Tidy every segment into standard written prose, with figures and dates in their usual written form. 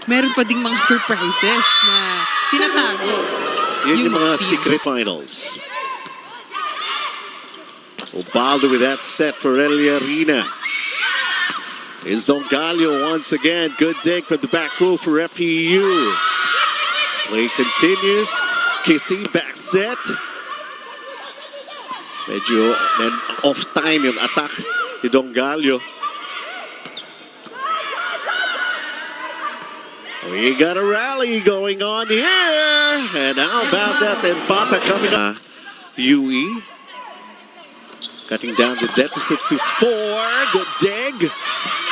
meron pa ding mga surprises na tinatago. Yun yung mga teams. secret finals. Ubaldo with that set for Elia Arena. Is Dongalio once again. Good dig from the back row for FEU. Play continues. Kissy back set. Medyo off time yung attack ni Dongalio. We got a rally going on here. And how about that? Empata coming up. UE. Cutting down the deficit to 4. Good dig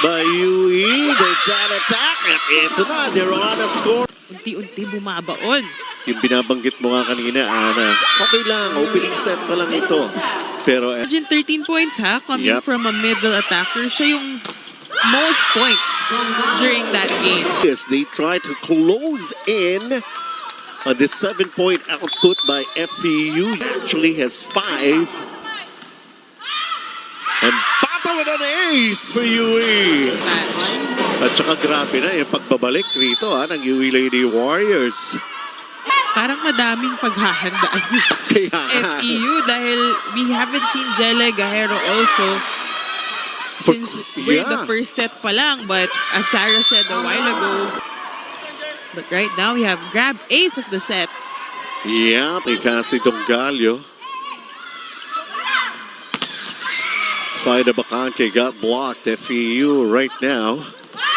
by UE. There's that attack. At ito na, they're on a score. Unti-unti bumabaon. Yung binabanggit mo nga kanina, Ana, okay lang, opening set pa lang ito. Pero Imagine 13 points ha, coming Yep. from a middle attacker. Siya yung most points during that game. yes, they try to close in on the 7-point output by FEU. Actually has 5. And Pata with an ace for UE. Match. At saka grabe na yung pagbabalik rito ng UE Lady Warriors. Parang madaming paghahandaan yung Kaya nga. FEU dahil we haven't seen Jelle Gajero also since we're the first set pa lang. But as Sarah said a while ago, but right now we have grab ace of the set. Yeah, kasi Dongalio. Fido Bacante got blocked. FEU right now.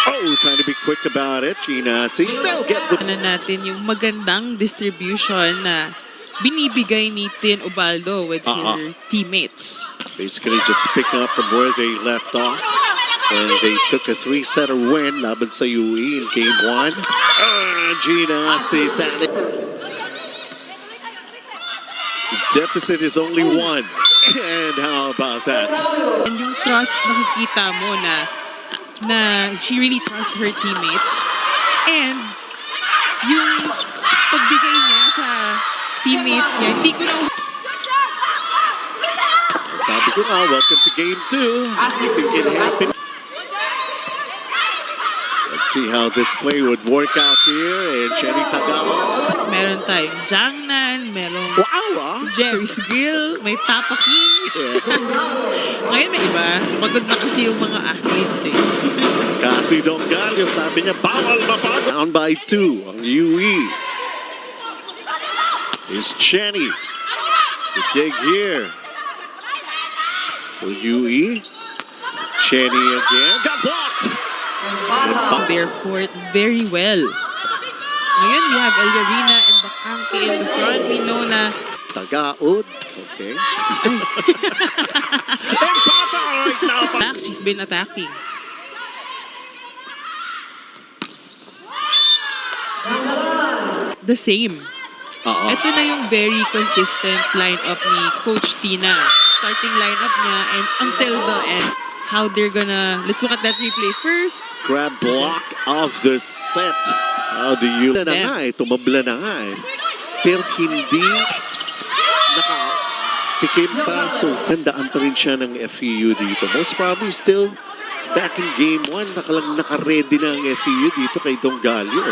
Oh, trying to be quick about it. Gina, still get the... Ano natin yung magandang distribution na binibigay ni Tin Ubaldo with her teammates. Basically just pick up from where they left off. And they took a 3-setter win laban sa UE in game 1. Gina says that the deficit is only 1. And how about that? And yung trust, nakikita mo na she really trusts her teammates. And yung pagbigay niya sa teammates niya, hindi ko na... Sabi ko nga, welcome to game 2. Anything can happen. Let's see how this play would work out here. And Jenny Tagawa. Tapos meron tayong Jangnan, merong Wow, Jerry's Grill, may Tapa King. Yes. Ngayon may iba, pagod na kasi yung mga athletes eh. Kasi Dongalio, sabi niya, bawal mapagod. Down by 2 ang UE. Is Jenny. The dig here. For UE. Jenny again. Got blocked. Their fort very well. Ngayon, we have Eliarina and Bacante in the front. We know na Tagaod. Okay. Empata right now. she's been attacking. The same. Ito na yung very consistent lineup ni Coach Tina. Starting lineup niya and until the end. How they're gonna... Let's look at that replay first. Grab block of the set. How do you... Na nga eh, tumabla na nga eh. Pero hindi nakatikim pa. So, tandaan pa rin siya ng FEU dito. Most probably still back in game 1. Naka-ready na ang FEU dito kay Dongalio.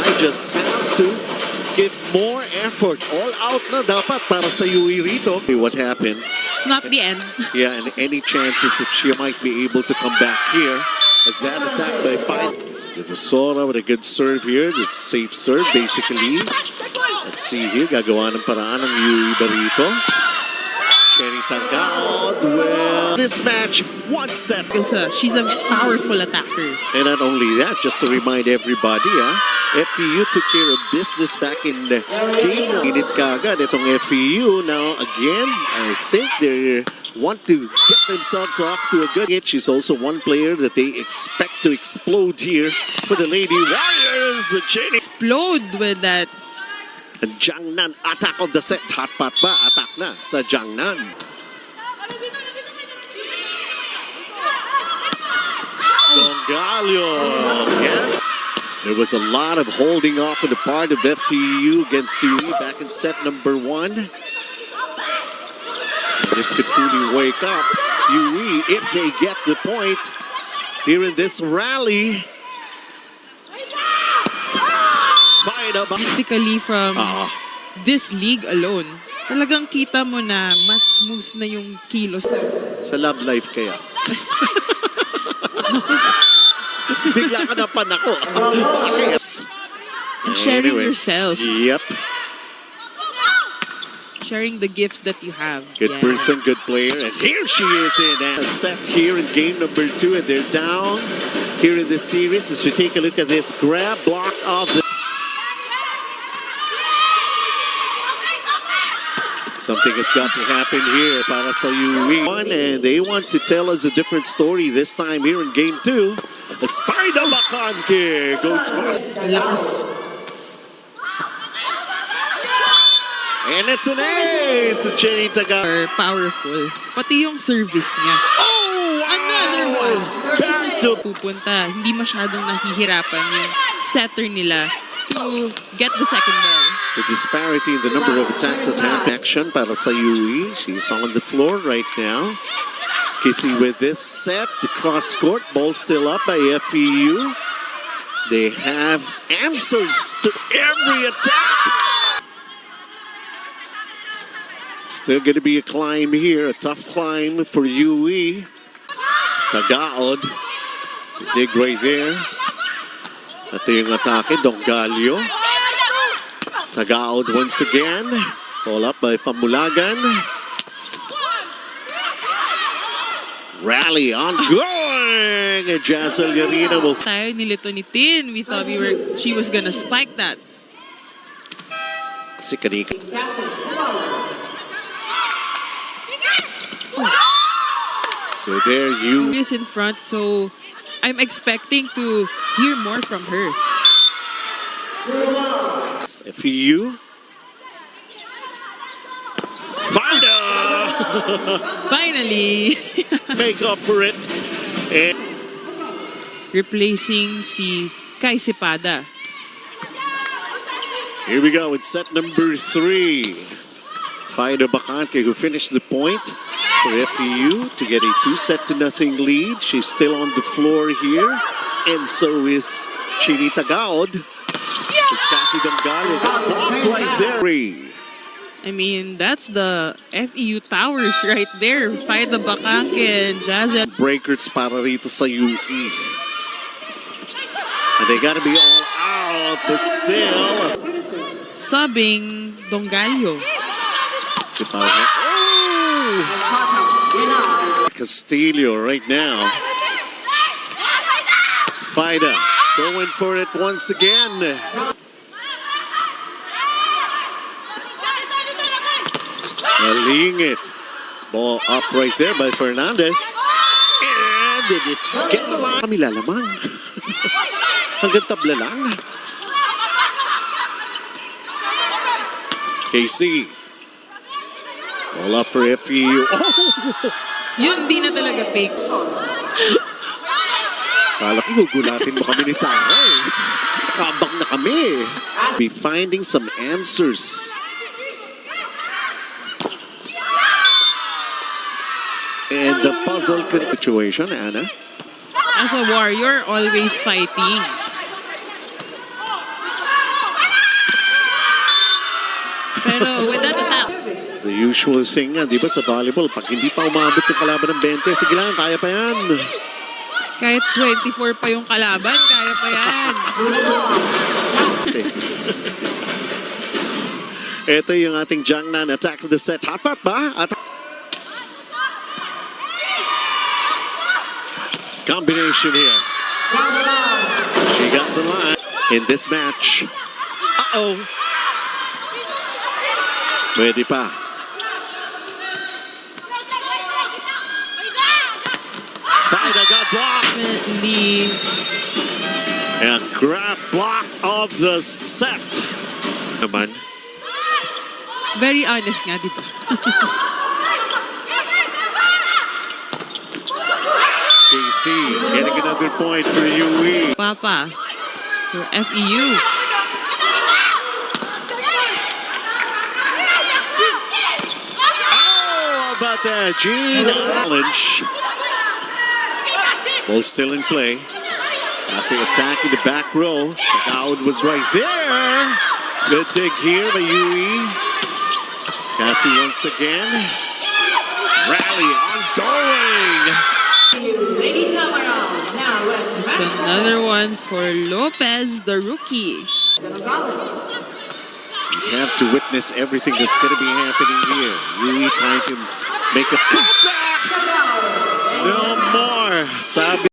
I just have to give more effort. All out na dapat para sa UE rito. What happened? It's not the end. Yeah, and any chances if she might be able to come back here. As that attack by 5. Divasora with a good serve here. This safe serve, basically. Let's see here. Gagawa ng paraan ng UE ba rito? Sherry Tagaod. Well, this match, 1 set. Because she's a powerful attacker. And not only that, just to remind everybody, FEU took care of business back in the game. Init kagad itong FEU. Now, again, I think they want to get themselves off to a good hit. She's also one player that they expect to explode here for the Lady Warriors with Jenny. Explode with that. And Jangnan, attack of the set. Hot pot ba? Attack na sa Jangnan. Dongalio. Yes. There was a lot of holding off on the part of FEU against UE back in set number 1. And this could truly wake up UE if they get the point. here in this rally. Fight up. Statistically from Ah, this league alone, talagang kita mo na mas smooth na yung kilos. sa love life kaya. Bigla ka na panako. Yes. Sharing Anyway. yourself. Yep. Sharing the gifts that you have. Good Yeah. person, good player. And here she is in a set here in game number 2. And they're down here in this series. As we take a look at this grab block of the... Something has got to happen here para sa UE. And they want to tell us a different story this time here in game 2. As Faida Bacanque goes cross. Lakas. And it's an ace! Jenny Taga. Are powerful. Pati yung service niya. Oh, Another one. Back to Pupunta. Hindi masyadong nahihirapan yung setter nila to get the second ball. the disparity in the number of attacks at hand action para sa UE. She's on the floor right now. Kissy with this set. The cross court. Ball still up by FEU. They have answers to every attack. Still going to be a climb here. A tough climb for UE. Tagaod. Dig right there. Ito yung atake. Dongalio. Tagaod once again. Ball up by Famulagan. Rally ongoing. And Jazzle Garina will... Tayo nilito ni Tin. We thought she was gonna spike that. Si Kanika. So there you... Is in front, so I'm expecting to hear more from her. FEU. Fighter! Finally! Make up for it. And Replacing si Kai Cepada. here we go with set number 3. Fido Bacanque who finished the point for FEU to get a 2-0 lead. She's still on the floor here. And so is Chini Tagaod. It's Cassie Dongalio. Blocked right there. I mean, that's the FEU towers right there. Fido Bacanque and Jazel. Breakers para rito sa UE. And they gotta be all out, but still. Subbing Dongalio. Si Parang- Oh! Castillo right now. Fida going for it once again. Naling it. Ball up right there by Fernandez. And did it get the line? Kami lalamang. Hanggang tabla lang. KC. Ball up for FEU. Oh! Yun, di na talaga fake. Kala ko gugulatin mo kami ni Sarah eh. Nakabang na kami. Be finding some answers. And the puzzle situation, Anna. As a warrior, always fighting. Pero with that attack, The usual thing nga, di ba sa volleyball, pag hindi pa umabot yung kalaban ng 20, sige lang, kaya pa yan. kahit 24 pa yung kalaban, kaya pa yan. Ito yung ating Jiangnan attack of the set. Hapat ba? Combination here. She got the line in this match. Uh-oh. Pwede pa. Fida got blocked. Definitely. And grab block of the set. Naman. Very honest nga, di ba? KC getting another point for UE. Papa for FEU. Oh, how about that? Gene Challenge. Ball still in play. Cassie attacking the back row. Tagaud was right there. Good take here by Yui. Cassie once again. Rally ongoing. Lady Tamara now with It's another one for Lopez, the rookie. Gonzalez. You have to witness everything that's going to be happening here. Yui trying to make a comeback. Tagaw. No more. Sabi